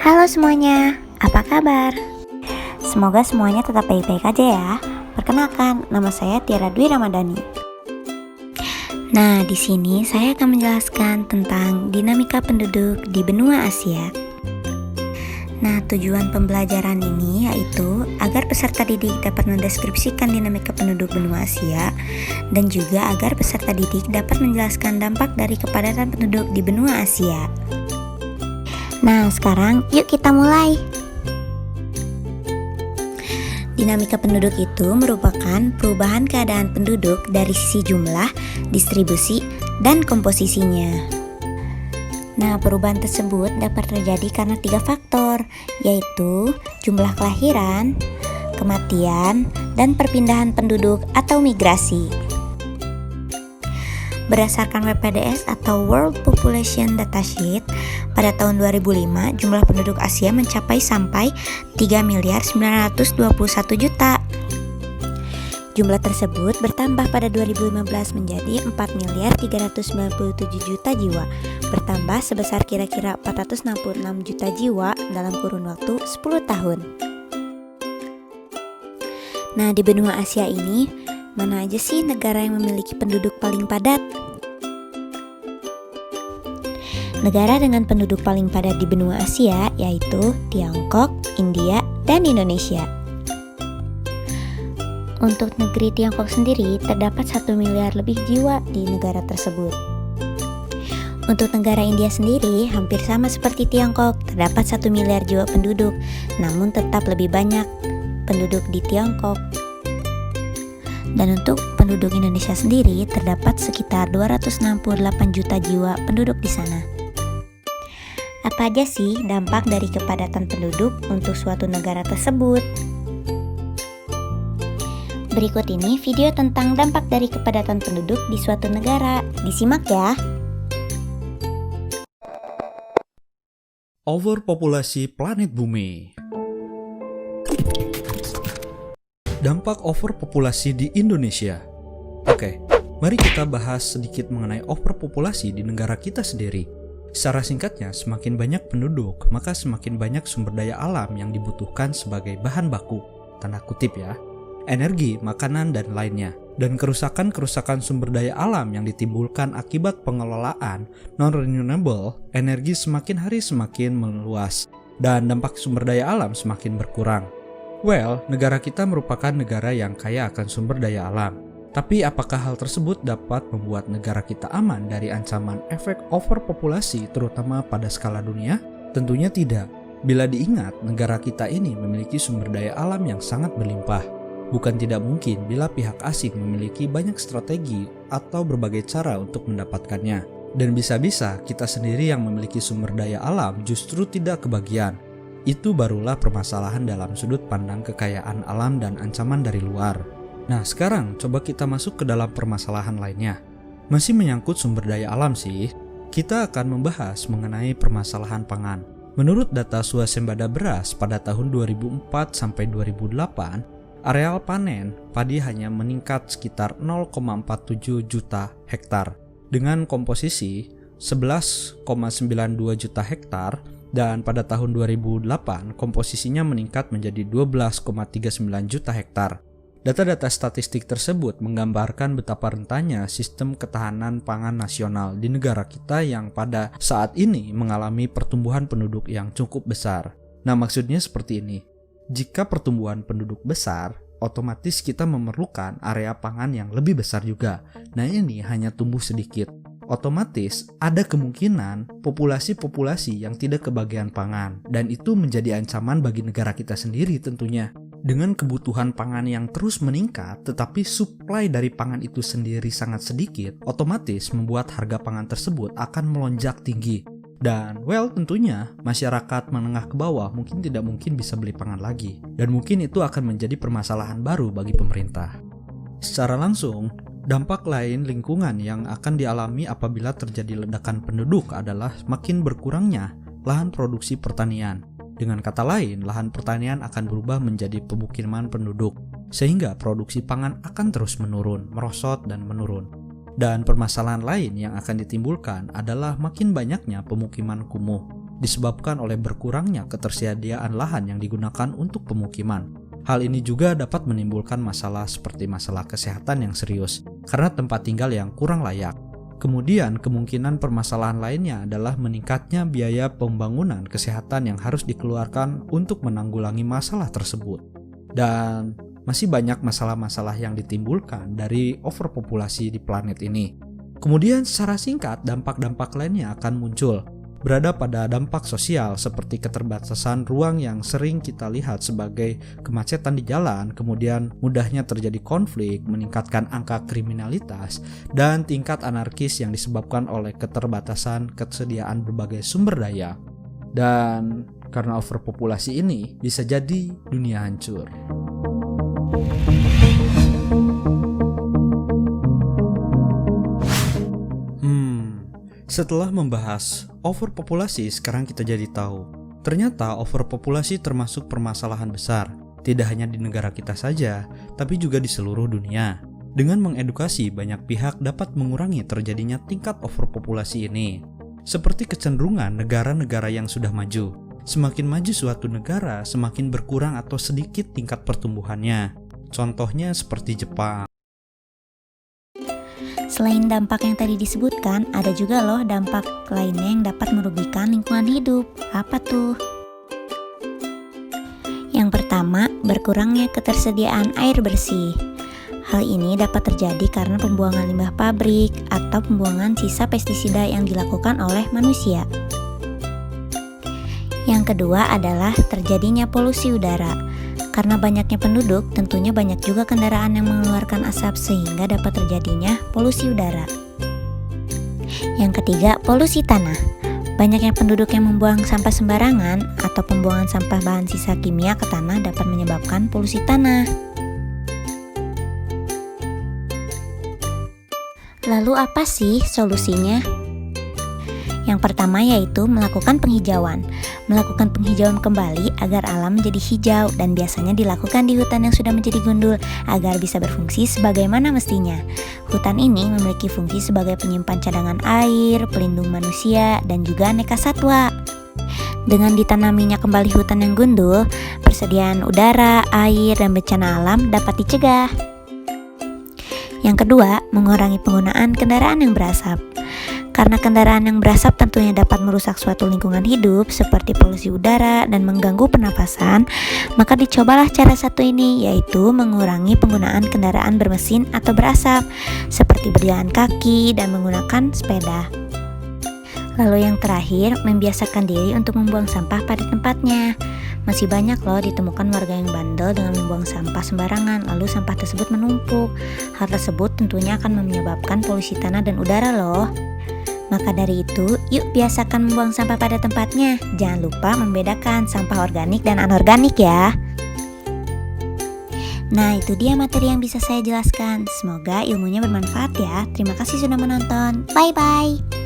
Halo semuanya, apa kabar? Semoga semuanya tetap baik-baik aja ya. Perkenalkan, nama saya Tiara Dwi Ramadhani. Nah, di sini saya akan menjelaskan tentang dinamika penduduk di benua Asia. Nah, tujuan pembelajaran ini yaitu agar peserta didik dapat mendeskripsikan dinamika penduduk benua Asia dan juga agar peserta didik dapat menjelaskan dampak dari kepadatan penduduk di benua Asia. Nah, sekarang yuk kita mulai. Dinamika penduduk itu merupakan perubahan keadaan penduduk dari sisi jumlah, distribusi, dan komposisinya. Nah, perubahan tersebut dapat terjadi karena 3 faktor, yaitu jumlah kelahiran, kematian, dan perpindahan penduduk atau migrasi. Berdasarkan WPDS atau World Population Datasheet, pada tahun 2005 jumlah penduduk Asia mencapai sampai 3.921 juta. Jumlah tersebut bertambah pada 2015 menjadi 4.397 juta jiwa, bertambah sebesar kira-kira 466 juta jiwa dalam kurun waktu 10 tahun. Nah, di benua Asia ini, mana aja sih negara yang memiliki penduduk paling padat? Negara dengan penduduk paling padat di benua Asia yaitu Tiongkok, India, dan Indonesia. Untuk negeri Tiongkok sendiri terdapat 1 miliar lebih jiwa di negara tersebut. Untuk negara India sendiri hampir sama seperti Tiongkok, terdapat 1 miliar jiwa penduduk, namun tetap lebih banyak penduduk di Tiongkok. Dan untuk penduduk Indonesia sendiri terdapat sekitar 268 juta jiwa penduduk di sana. Apa aja sih dampak dari kepadatan penduduk untuk suatu negara tersebut? Berikut ini video tentang dampak dari kepadatan penduduk di suatu negara. Disimak ya. Overpopulasi planet bumi. Dampak overpopulasi di Indonesia. Oke, mari kita bahas sedikit mengenai overpopulasi di negara kita sendiri. Secara singkatnya, semakin banyak penduduk, maka semakin banyak sumber daya alam yang dibutuhkan sebagai bahan baku, tanda kutip ya, energi, makanan, dan lainnya. Dan kerusakan-kerusakan sumber daya alam yang ditimbulkan akibat pengelolaan non-renewable energi semakin hari semakin meluas, dan dampak sumber daya alam semakin berkurang. Well, negara kita merupakan negara yang kaya akan sumber daya alam. Tapi apakah hal tersebut dapat membuat negara kita aman dari ancaman efek overpopulasi terutama pada skala dunia? Tentunya tidak. Bila diingat, negara kita ini memiliki sumber daya alam yang sangat berlimpah. Bukan tidak mungkin bila pihak asing memiliki banyak strategi atau berbagai cara untuk mendapatkannya. Dan bisa-bisa kita sendiri yang memiliki sumber daya alam justru tidak kebagian. Itu barulah permasalahan dalam sudut pandang kekayaan alam dan ancaman dari luar. Nah, sekarang coba kita masuk ke dalam permasalahan lainnya. Masih menyangkut sumber daya alam sih, kita akan membahas mengenai permasalahan pangan. Menurut data swasembada beras pada tahun 2004 sampai 2008, areal panen padi hanya meningkat sekitar 0,47 juta hektar dengan komposisi 11,92 juta hektar. Dan pada tahun 2008, komposisinya meningkat menjadi 12,39 juta hektar. Data-data statistik tersebut menggambarkan betapa rentannya sistem ketahanan pangan nasional di negara kita yang pada saat ini mengalami pertumbuhan penduduk yang cukup besar. Nah, maksudnya seperti ini. Jika pertumbuhan penduduk besar, otomatis kita memerlukan area pangan yang lebih besar juga. Nah, ini hanya tumbuh sedikit. Otomatis ada kemungkinan populasi-populasi yang tidak kebagian pangan, dan itu menjadi ancaman bagi negara kita sendiri tentunya. Dengan kebutuhan pangan yang terus meningkat, tetapi suplai dari pangan itu sendiri sangat sedikit, otomatis membuat harga pangan tersebut akan melonjak tinggi. Dan tentunya masyarakat menengah ke bawah mungkin tidak mungkin bisa beli pangan lagi, dan mungkin itu akan menjadi permasalahan baru bagi pemerintah. Secara langsung, dampak lain lingkungan yang akan dialami apabila terjadi ledakan penduduk adalah makin berkurangnya lahan produksi pertanian. Dengan kata lain, lahan pertanian akan berubah menjadi pemukiman penduduk, sehingga produksi pangan akan terus menurun, merosot, dan menurun. Dan permasalahan lain yang akan ditimbulkan adalah makin banyaknya pemukiman kumuh. disebabkan oleh berkurangnya ketersediaan lahan yang digunakan untuk pemukiman. Hal ini juga dapat menimbulkan masalah seperti masalah kesehatan yang serius karena tempat tinggal yang kurang layak. Kemudian kemungkinan permasalahan lainnya adalah meningkatnya biaya pembangunan kesehatan yang harus dikeluarkan untuk menanggulangi masalah tersebut. Dan masih banyak masalah-masalah yang ditimbulkan dari overpopulasi di planet ini. Kemudian secara singkat dampak-dampak lainnya akan muncul. Berada pada dampak sosial seperti keterbatasan ruang yang sering kita lihat sebagai kemacetan di jalan, kemudian mudahnya terjadi konflik, meningkatkan angka kriminalitas, dan tingkat anarkis yang disebabkan oleh keterbatasan kesediaan berbagai sumber daya. Dan karena overpopulasi ini bisa jadi dunia hancur. Setelah membahas overpopulasi, sekarang kita jadi tahu, ternyata overpopulasi termasuk permasalahan besar, tidak hanya di negara kita saja, tapi juga di seluruh dunia. Dengan mengedukasi, banyak pihak dapat mengurangi terjadinya tingkat overpopulasi ini. Seperti kecenderungan negara-negara yang sudah maju. Semakin maju suatu negara, semakin berkurang atau sedikit tingkat pertumbuhannya. Contohnya seperti Jepang. Selain dampak yang tadi disebutkan, ada juga loh dampak lainnya yang dapat merugikan lingkungan hidup. Apa tuh? Yang pertama, berkurangnya ketersediaan air bersih. Hal ini dapat terjadi karena pembuangan limbah pabrik atau pembuangan sisa pestisida yang dilakukan oleh manusia. Yang kedua adalah terjadinya polusi udara. Karena banyaknya penduduk, tentunya banyak juga kendaraan yang mengeluarkan asap sehingga dapat terjadinya polusi udara. Yang ketiga, polusi tanah. Banyaknya penduduk yang membuang sampah sembarangan atau pembuangan sampah bahan sisa kimia ke tanah dapat menyebabkan polusi tanah. Lalu apa sih solusinya? Yang pertama yaitu melakukan penghijauan. Melakukan penghijauan kembali agar alam menjadi hijau dan biasanya dilakukan di hutan yang sudah menjadi gundul agar bisa berfungsi sebagaimana mestinya. Hutan ini memiliki fungsi sebagai penyimpan cadangan air, pelindung manusia, dan juga aneka satwa. Dengan ditanaminya kembali hutan yang gundul, persediaan udara, air, dan bencana alam dapat dicegah. Yang kedua, mengurangi penggunaan kendaraan yang berasap. Karena kendaraan yang berasap tentunya dapat merusak suatu lingkungan hidup seperti polusi udara dan mengganggu pernafasan, maka dicobalah cara satu ini, yaitu mengurangi penggunaan kendaraan bermesin atau berasap seperti berjalan kaki dan menggunakan sepeda. Lalu yang terakhir, membiasakan diri untuk membuang sampah pada tempatnya. Masih banyak loh ditemukan warga yang bandel dengan membuang sampah sembarangan, lalu sampah tersebut menumpuk. Hal tersebut tentunya akan menyebabkan polusi tanah dan udara loh. Maka dari itu, yuk biasakan membuang sampah pada tempatnya. Jangan lupa membedakan sampah organik dan anorganik ya. Nah, itu dia materi yang bisa saya jelaskan. Semoga ilmunya bermanfaat ya. Terima kasih sudah menonton. Bye-bye.